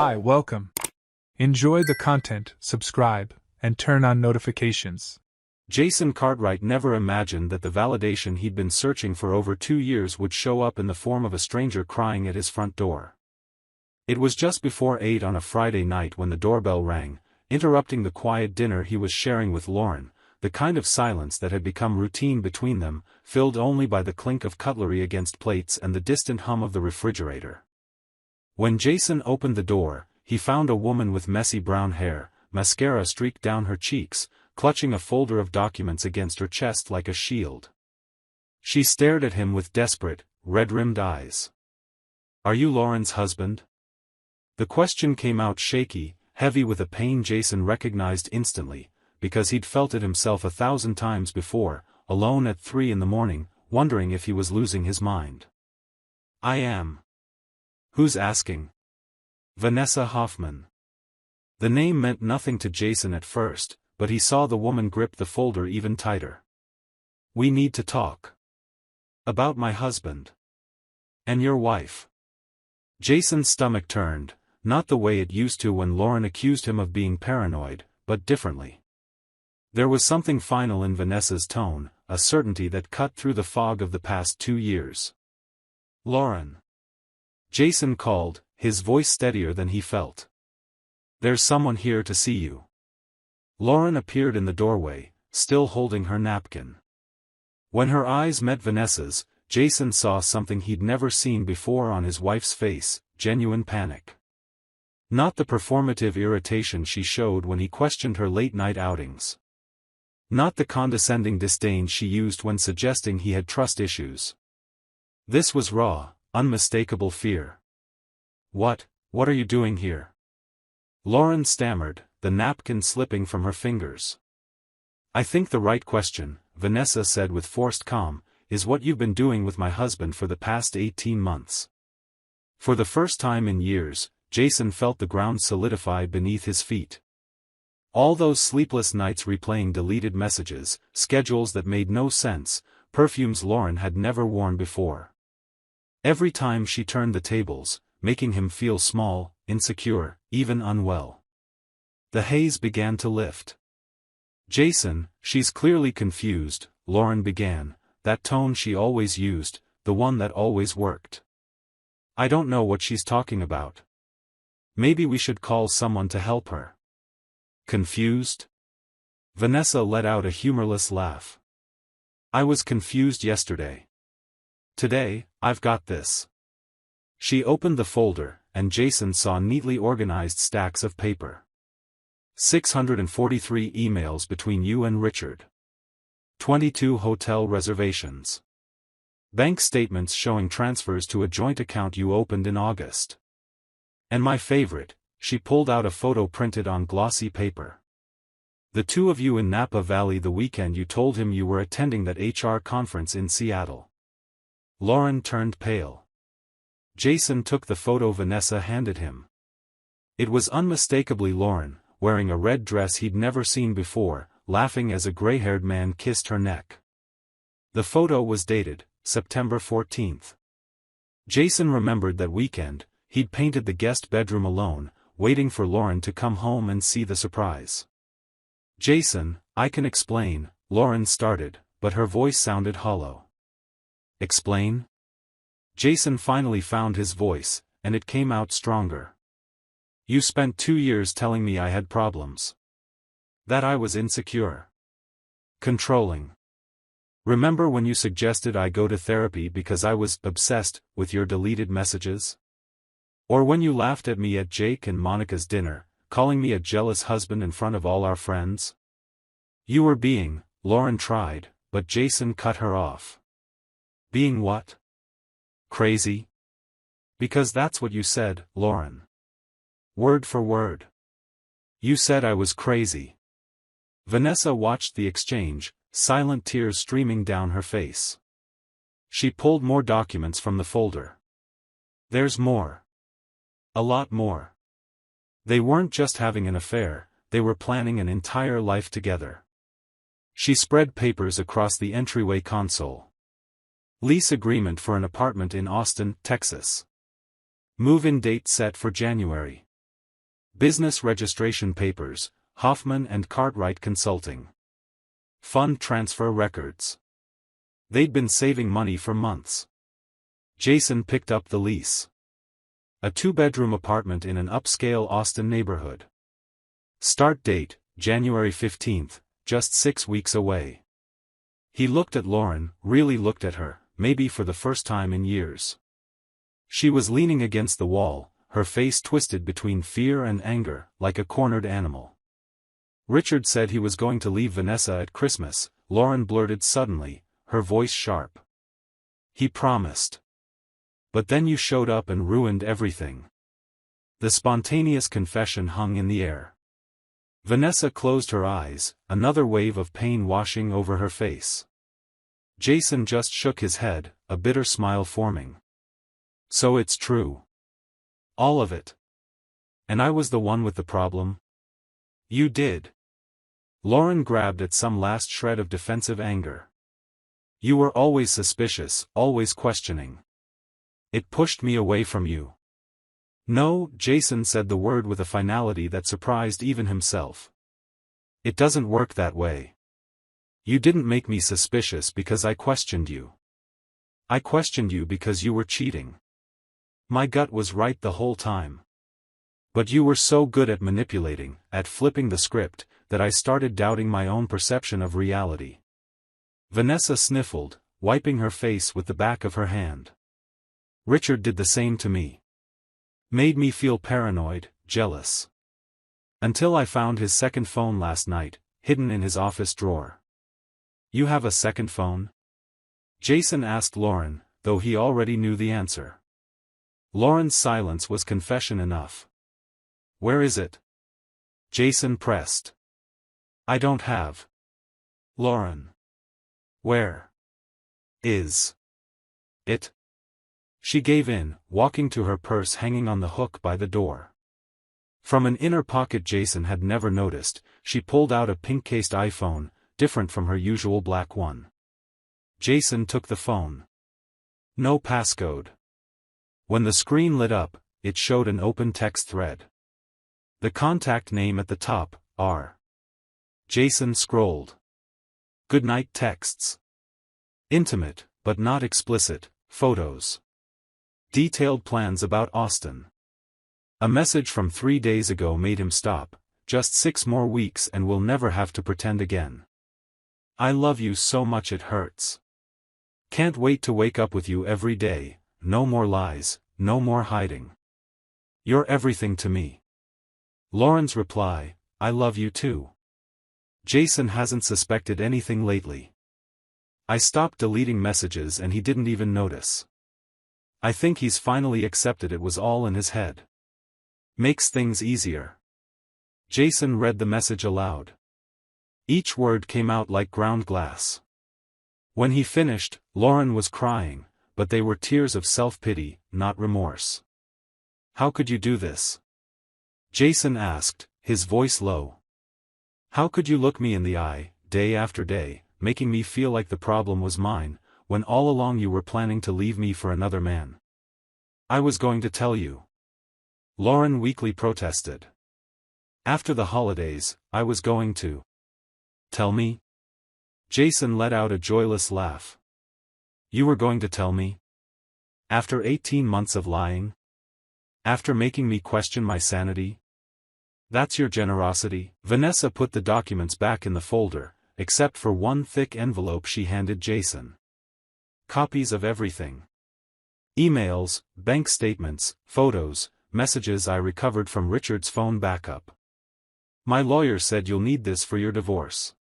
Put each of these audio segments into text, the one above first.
Hi, welcome. Enjoy the content, subscribe, and turn on notifications. Jason Cartwright never imagined that the validation he'd been searching for over 2 years would show up in the form of a stranger crying at his front door. It was just before 8 on a Friday night when the doorbell rang, interrupting the quiet dinner he was sharing with Lauren, the kind of silence that had become routine between them, filled only by the clink of cutlery against plates and the distant hum of the refrigerator. When Jason opened the door, he found a woman with messy brown hair, mascara streaked down her cheeks, clutching a folder of documents against her chest like a shield. She stared at him with desperate, red-rimmed eyes. "Are you Lauren's husband?" The question came out shaky, heavy with a pain Jason recognized instantly, because he'd felt it himself 1,000 times before, alone at 3 in the morning, wondering if he was losing his mind. "I am." "Who's asking?" "Vanessa Hoffman." The name meant nothing to Jason at first, but he saw the woman grip the folder even tighter. "We need to talk. About my husband. And your wife." Jason's stomach turned, not the way it used to when Lauren accused him of being paranoid, but differently. There was something final in Vanessa's tone, a certainty that cut through the fog of the past 2 years. "Lauren." Jason called, his voice steadier than he felt. "There's someone here to see you." Lauren appeared in the doorway, still holding her napkin. When her eyes met Vanessa's, Jason saw something he'd never seen before on his wife's face, genuine panic. Not the performative irritation she showed when he questioned her late-night outings. Not the condescending disdain she used when suggesting he had trust issues. This was raw, unmistakable fear. What are you doing here?" Lauren stammered, the napkin slipping from her fingers. "I think the right question," Vanessa said with forced calm, "is what you've been doing with my husband for the past 18 months. For the first time in years, Jason felt the ground solidify beneath his feet. All those sleepless nights replaying deleted messages, schedules that made no sense, perfumes Lauren had never worn before. Every time she turned the tables, making him feel small, insecure, even unwell. The haze began to lift. "Jason, she's clearly confused," Lauren began, that tone she always used, the one that always worked. "I don't know what she's talking about. Maybe we should call someone to help her." "Confused?" Vanessa let out a humorless laugh. "I was confused yesterday. Today, I've got this." She opened the folder, and Jason saw neatly organized stacks of paper. 643 emails between you and Richard. 22 hotel reservations. Bank statements showing transfers to a joint account you opened in August. And my favorite, she pulled out a photo printed on glossy paper. The two of you in Napa Valley the weekend you told him you were attending that HR conference in Seattle. Lauren turned pale. Jason took the photo Vanessa handed him. It was unmistakably Lauren, wearing a red dress he'd never seen before, laughing as a gray-haired man kissed her neck. The photo was dated, September 14th. Jason remembered that weekend, he'd painted the guest bedroom alone, waiting for Lauren to come home and see the surprise. "Jason, I can explain," Lauren started, but her voice sounded hollow. "Explain?" Jason finally found his voice, and it came out stronger. "You spent 2 years telling me I had problems. That I was insecure. Controlling. Remember when you suggested I go to therapy because I was obsessed with your deleted messages? Or when you laughed at me at Jake and Monica's dinner, calling me a jealous husband in front of all our friends? You were being," Lauren tried, but Jason cut her off. "Being what? Crazy?" "Because that's what you said, Lauren. Word for word. You said I was crazy." Vanessa watched the exchange, silent tears streaming down her face. She pulled more documents from the folder. "There's more. A lot more. They weren't just having an affair, they were planning an entire life together." She spread papers across the entryway console. Lease agreement for an apartment in Austin, Texas. Move-in date set for January. Business registration papers, Hoffman and Cartwright Consulting. Fund transfer records. They'd been saving money for months. Jason picked up the lease. A 2-bedroom apartment in an upscale Austin neighborhood. Start date, January 15th, just 6 weeks away. He looked at Lauren, really looked at her, maybe for the first time in years. She was leaning against the wall, her face twisted between fear and anger, like a cornered animal. Richard said he was going to leave Vanessa at Christmas, Lauren blurted suddenly, her voice sharp. He promised. But then you showed up and ruined everything. The spontaneous confession hung in the air. Vanessa closed her eyes, another wave of pain washing over her face. Jason just shook his head, a bitter smile forming. So it's true. All of it. And I was the one with the problem? You did. Lauren grabbed at some last shred of defensive anger. You were always suspicious, always questioning. It pushed me away from you. No, Jason said the word with a finality that surprised even himself. It doesn't work that way. You didn't make me suspicious because I questioned you. I questioned you because you were cheating. My gut was right the whole time. But you were so good at manipulating, at flipping the script, that I started doubting my own perception of reality. Vanessa sniffled, wiping her face with the back of her hand. Richard did the same to me. Made me feel paranoid, jealous. Until I found his second phone last night, hidden in his office drawer. You have a second phone? Jason asked Lauren, though he already knew the answer. Lauren's silence was confession enough. Where is it? Jason pressed. I don't have. Lauren. Where is it? She gave in, walking to her purse hanging on the hook by the door. From an inner pocket Jason had never noticed, she pulled out a pink-cased iPhone, different from her usual black one. Jason took the phone. No passcode. When the screen lit up, it showed an open text thread. The contact name at the top, R. Jason scrolled. Goodnight texts. Intimate, but not explicit, photos. Detailed plans about Austin. A message from 3 days ago made him stop, just 6 more weeks and we'll never have to pretend again. I love you so much it hurts. Can't wait to wake up with you every day, no more lies, no more hiding. You're everything to me. Lauren's reply, I love you too. Jason hasn't suspected anything lately. I stopped deleting messages and he didn't even notice. I think he's finally accepted it was all in his head. Makes things easier. Jason read the message aloud. Each word came out like ground glass. When he finished, Lauren was crying, but they were tears of self-pity, not remorse. How could you do this? Jason asked, his voice low. How could you look me in the eye, day after day, making me feel like the problem was mine, when all along you were planning to leave me for another man? I was going to tell you. Lauren weakly protested. After the holidays, I was going to. Tell me? Jason let out a joyless laugh. You were going to tell me? After 18 months of lying? After making me question my sanity? That's your generosity? Vanessa put the documents back in the folder, except for one thick envelope she handed Jason. Copies of everything. Emails, bank statements, photos, messages I recovered from Richard's phone backup. My lawyer said you'll need this for your divorce.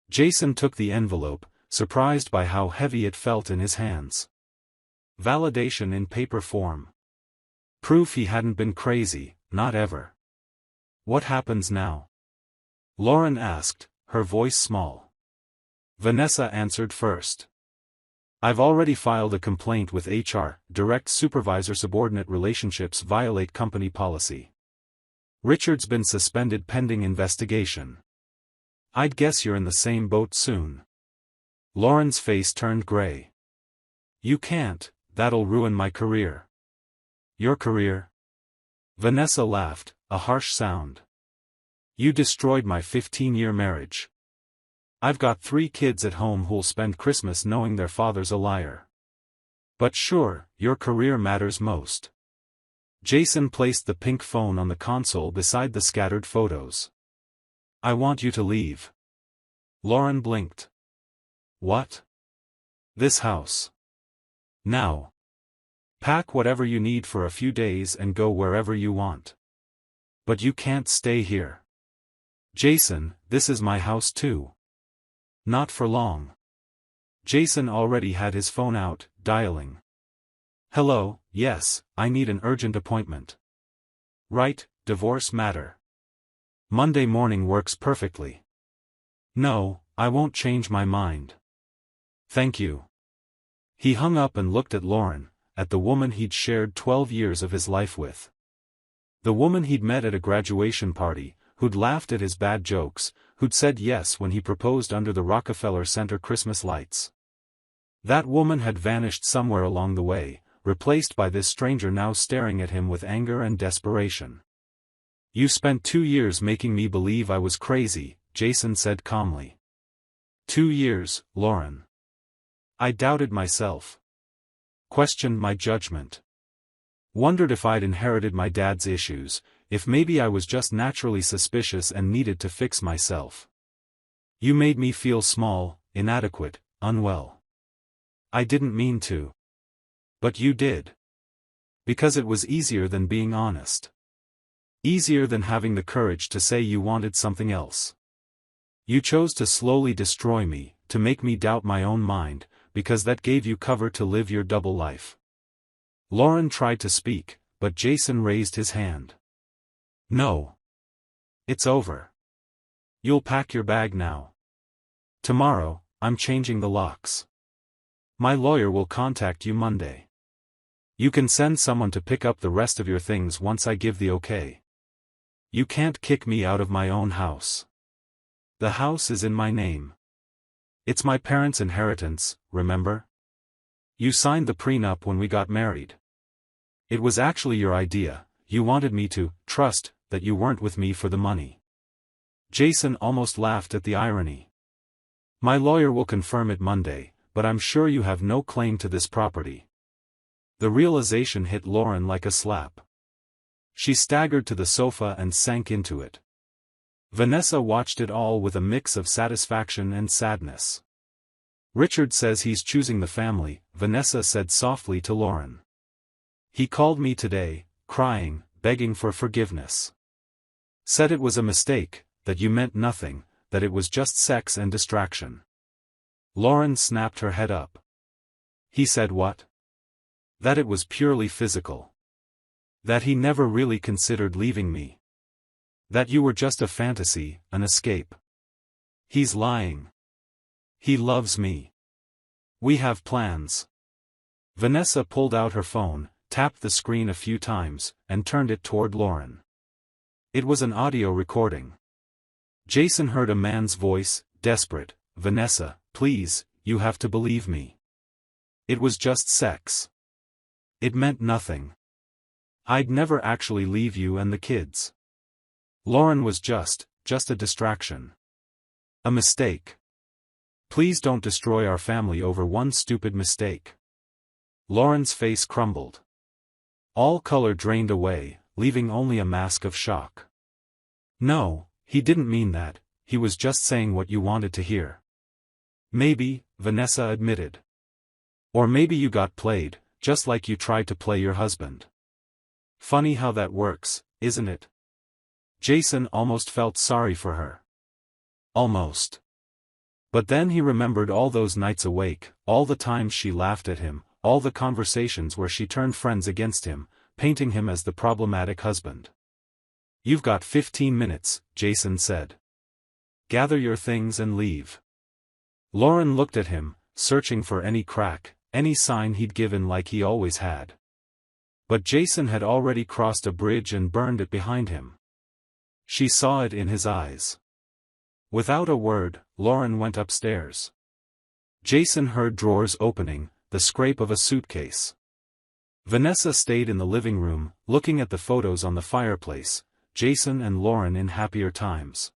Jason took the envelope, surprised by how heavy it felt in his hands. Validation in paper form. Proof he hadn't been crazy, not ever. What happens now? Lauren asked, her voice small. Vanessa answered first. I've already filed a complaint with HR, direct supervisor-subordinate relationships violate company policy. Richard's been suspended pending investigation. I'd guess you're in the same boat soon. Lauren's face turned gray. You can't, that'll ruin my career. Your career? Vanessa laughed, a harsh sound. You destroyed my 15-year marriage. I've got 3 kids at home who'll spend Christmas knowing their father's a liar. But sure, your career matters most. Jason placed the pink phone on the console beside the scattered photos. I want you to leave. Lauren blinked. What? This house. Now. Pack whatever you need for a few days and go wherever you want. But you can't stay here. Jason, this is my house too. Not for long. Jason already had his phone out, dialing. Hello, yes, I need an urgent appointment. Right, divorce matter. Monday morning works perfectly. No, I won't change my mind. Thank you. He hung up and looked at Lauren, at the woman he'd shared 12 years of his life with. The woman he'd met at a graduation party, who'd laughed at his bad jokes, who'd said yes when he proposed under the Rockefeller Center Christmas lights. That woman had vanished somewhere along the way, replaced by this stranger now staring at him with anger and desperation. You spent 2 years making me believe I was crazy, Jason said calmly. 2 years, Lauren. I doubted myself. Questioned my judgment. Wondered if I'd inherited my dad's issues, if maybe I was just naturally suspicious and needed to fix myself. You made me feel small, inadequate, unwell. I didn't mean to. But you did. Because it was easier than being honest. Easier than having the courage to say you wanted something else. You chose to slowly destroy me, to make me doubt my own mind, because that gave you cover to live your double life. Lauren tried to speak, but Jason raised his hand. No. It's over. You'll pack your bag now. Tomorrow, I'm changing the locks. My lawyer will contact you Monday. You can send someone to pick up the rest of your things once I give the okay. You can't kick me out of my own house. The house is in my name. It's my parents' inheritance, remember? You signed the prenup when we got married. It was actually your idea, you wanted me to trust that you weren't with me for the money. Jason almost laughed at the irony. My lawyer will confirm it Monday, but I'm sure you have no claim to this property. The realization hit Lauren like a slap. She staggered to the sofa and sank into it. Vanessa watched it all with a mix of satisfaction and sadness. Richard says he's choosing the family, Vanessa said softly to Lauren. He called me today, crying, begging for forgiveness. Said it was a mistake, that you meant nothing, that it was just sex and distraction. Lauren snapped her head up. He said what? That it was purely physical. That he never really considered leaving me. That you were just a fantasy, an escape. He's lying. He loves me. We have plans. Vanessa pulled out her phone, tapped the screen a few times, and turned it toward Lauren. It was an audio recording. Jason heard a man's voice, desperate, Vanessa, please, you have to believe me. It was just sex. It meant nothing. I'd never actually leave you and the kids. Lauren was just a distraction. A mistake. Please don't destroy our family over one stupid mistake. Lauren's face crumbled. All color drained away, leaving only a mask of shock. No, he didn't mean that, he was just saying what you wanted to hear. Maybe, Vanessa admitted. Or maybe you got played, just like you tried to play your husband. Funny how that works, isn't it? Jason almost felt sorry for her. Almost. But then he remembered all those nights awake, all the times she laughed at him, all the conversations where she turned friends against him, painting him as the problematic husband. You've got 15 minutes, Jason said. Gather your things and leave. Lauren looked at him, searching for any crack, any sign he'd given like he always had. But Jason had already crossed a bridge and burned it behind him. She saw it in his eyes. Without a word, Lauren went upstairs. Jason heard drawers opening, the scrape of a suitcase. Vanessa stayed in the living room, looking at the photos on the fireplace, Jason and Lauren in happier times.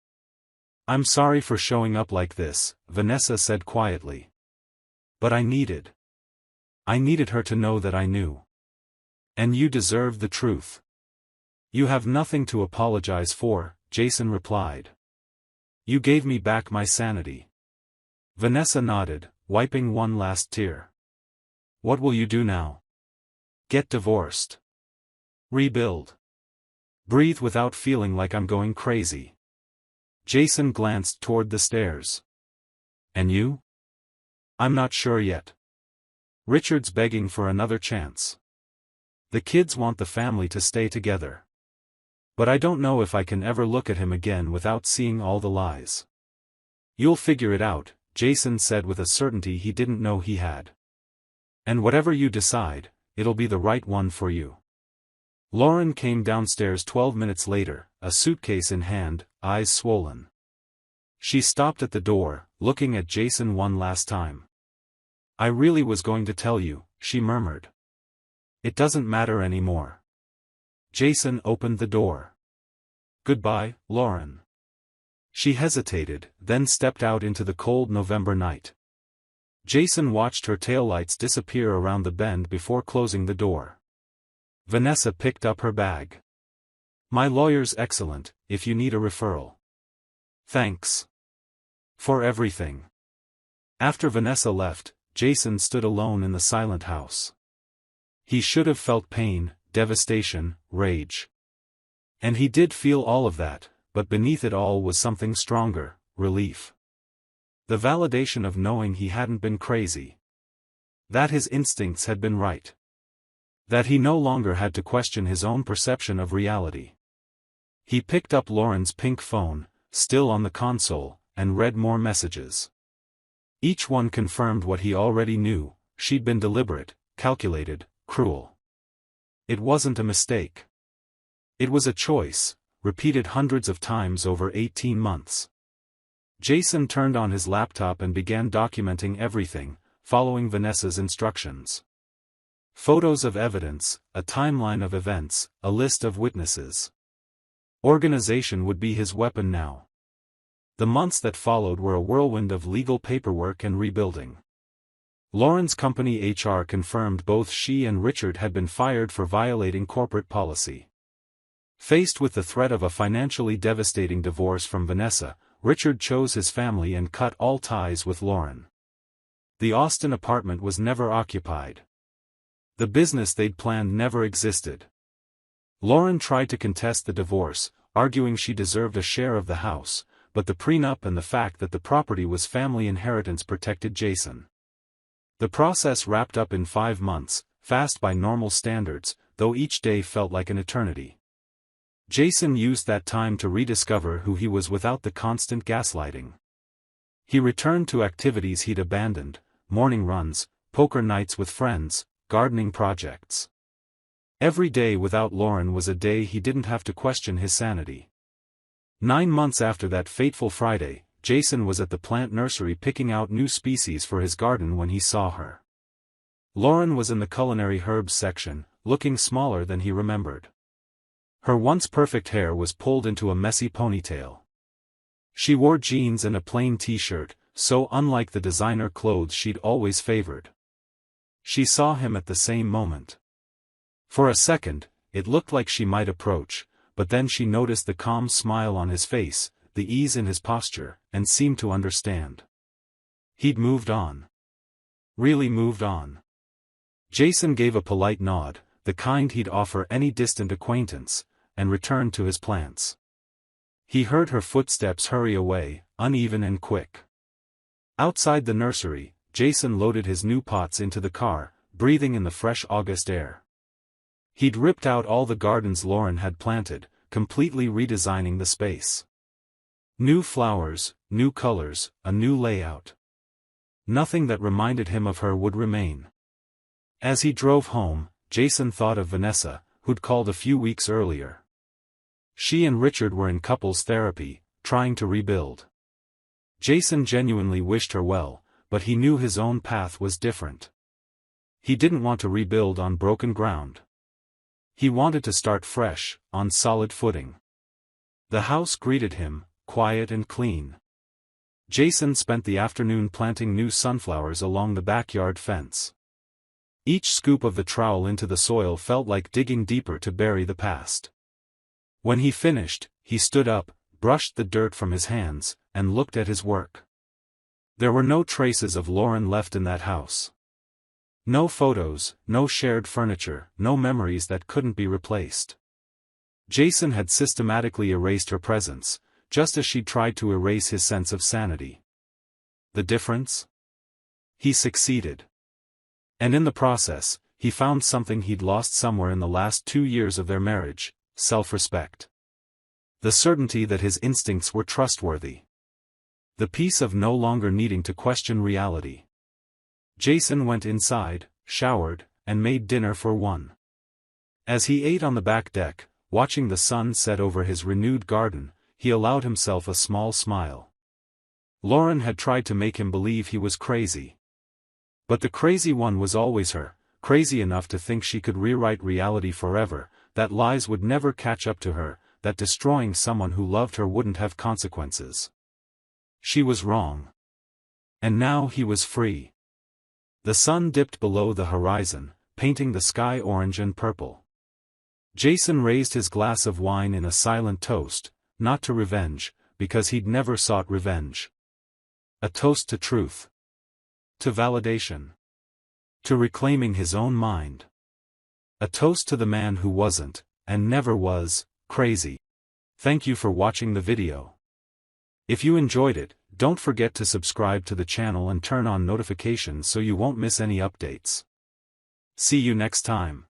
"I'm sorry for showing up like this," Vanessa said quietly. "But I needed her to know that I knew. And you deserve the truth." "You have nothing to apologize for," Jason replied. "You gave me back my sanity." Vanessa nodded, wiping one last tear. "What will you do now?" "Get divorced. Rebuild. Breathe without feeling like I'm going crazy." Jason glanced toward the stairs. "And you?" "I'm not sure yet. Richard's begging for another chance. The kids want the family to stay together. But I don't know if I can ever look at him again without seeing all the lies." "You'll figure it out," Jason said with a certainty he didn't know he had. "And whatever you decide, it'll be the right one for you." Lauren came downstairs 12 minutes later, a suitcase in hand, eyes swollen. She stopped at the door, looking at Jason one last time. "I really was going to tell you," she murmured. "It doesn't matter anymore." Jason opened the door. "Goodbye, Lauren." She hesitated, then stepped out into the cold November night. Jason watched her taillights disappear around the bend before closing the door. Vanessa picked up her bag. "My lawyer's excellent, if you need a referral." "Thanks. For everything." After Vanessa left, Jason stood alone in the silent house. He should have felt pain, devastation, rage. And he did feel all of that, but beneath it all was something stronger, relief. The validation of knowing he hadn't been crazy. That his instincts had been right. That he no longer had to question his own perception of reality. He picked up Lauren's pink phone, still on the console, and read more messages. Each one confirmed what he already knew: she'd been deliberate, calculated, cruel. It wasn't a mistake. It was a choice, repeated hundreds of times over 18 months. Jason turned on his laptop and began documenting everything, following Vanessa's instructions. Photos of evidence, a timeline of events, a list of witnesses. Organization would be his weapon now. The months that followed were a whirlwind of legal paperwork and rebuilding. Lauren's company HR confirmed both she and Richard had been fired for violating corporate policy. Faced with the threat of a financially devastating divorce from Vanessa, Richard chose his family and cut all ties with Lauren. The Austin apartment was never occupied. The business they'd planned never existed. Lauren tried to contest the divorce, arguing she deserved a share of the house, but the prenup and the fact that the property was family inheritance protected Jason. The process wrapped up in 5 months, fast by normal standards, though each day felt like an eternity. Jason used that time to rediscover who he was without the constant gaslighting. He returned to activities he'd abandoned: morning runs, poker nights with friends, gardening projects. Every day without Lauren was a day he didn't have to question his sanity. 9 months after that fateful Friday, Jason was at the plant nursery picking out new species for his garden when he saw her. Lauren was in the culinary herbs section, looking smaller than he remembered. Her once perfect hair was pulled into a messy ponytail. She wore jeans and a plain t-shirt, so unlike the designer clothes she'd always favored. She saw him at the same moment. For a second, it looked like she might approach, but then she noticed the calm smile on his face, the ease in his posture, and seemed to understand. He'd moved on. Really moved on. Jason gave a polite nod, the kind he'd offer any distant acquaintance, and returned to his plants. He heard her footsteps hurry away, uneven and quick. Outside the nursery, Jason loaded his new pots into the car, breathing in the fresh August air. He'd ripped out all the gardens Lauren had planted, completely redesigning the space. New flowers, new colors, a new layout. Nothing that reminded him of her would remain. As he drove home, Jason thought of Vanessa, who'd called a few weeks earlier. She and Richard were in couples therapy, trying to rebuild. Jason genuinely wished her well, but he knew his own path was different. He didn't want to rebuild on broken ground. He wanted to start fresh, on solid footing. The house greeted him, quiet and clean. Jason spent the afternoon planting new sunflowers along the backyard fence. Each scoop of the trowel into the soil felt like digging deeper to bury the past. When he finished, he stood up, brushed the dirt from his hands, and looked at his work. There were no traces of Lauren left in that house. No photos, no shared furniture, no memories that couldn't be replaced. Jason had systematically erased her presence, just as she'd tried to erase his sense of sanity. The difference? He succeeded. And in the process, he found something he'd lost somewhere in the last 2 years of their marriage: self-respect. The certainty that his instincts were trustworthy. The peace of no longer needing to question reality. Jason went inside, showered, and made dinner for one. As he ate on the back deck, watching the sun set over his renewed garden, he allowed himself a small smile. Lauren had tried to make him believe he was crazy. But the crazy one was always her, crazy enough to think she could rewrite reality forever, that lies would never catch up to her, that destroying someone who loved her wouldn't have consequences. She was wrong. And now he was free. The sun dipped below the horizon, painting the sky orange and purple. Jason raised his glass of wine in a silent toast, not to revenge, because he'd never sought revenge. A toast to truth. To validation. To reclaiming his own mind. A toast to the man who wasn't, and never was, crazy. Thank you for watching the video. If you enjoyed it, don't forget to subscribe to the channel and turn on notifications so you won't miss any updates. See you next time.